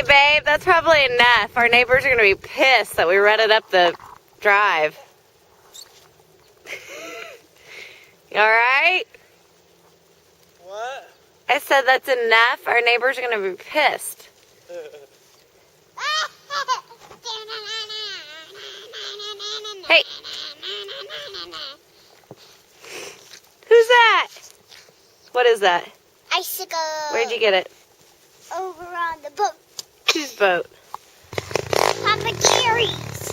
Hey, babe, that's probably enough. Our neighbors are going to be pissed that we rutted up the drive. You all right? What? I said that's enough. Our neighbors are going to be pissed. Hey. Who's that? What is that? Icicle. Where'd you get it? Over on the boat. Whose boat? Papa Gary's.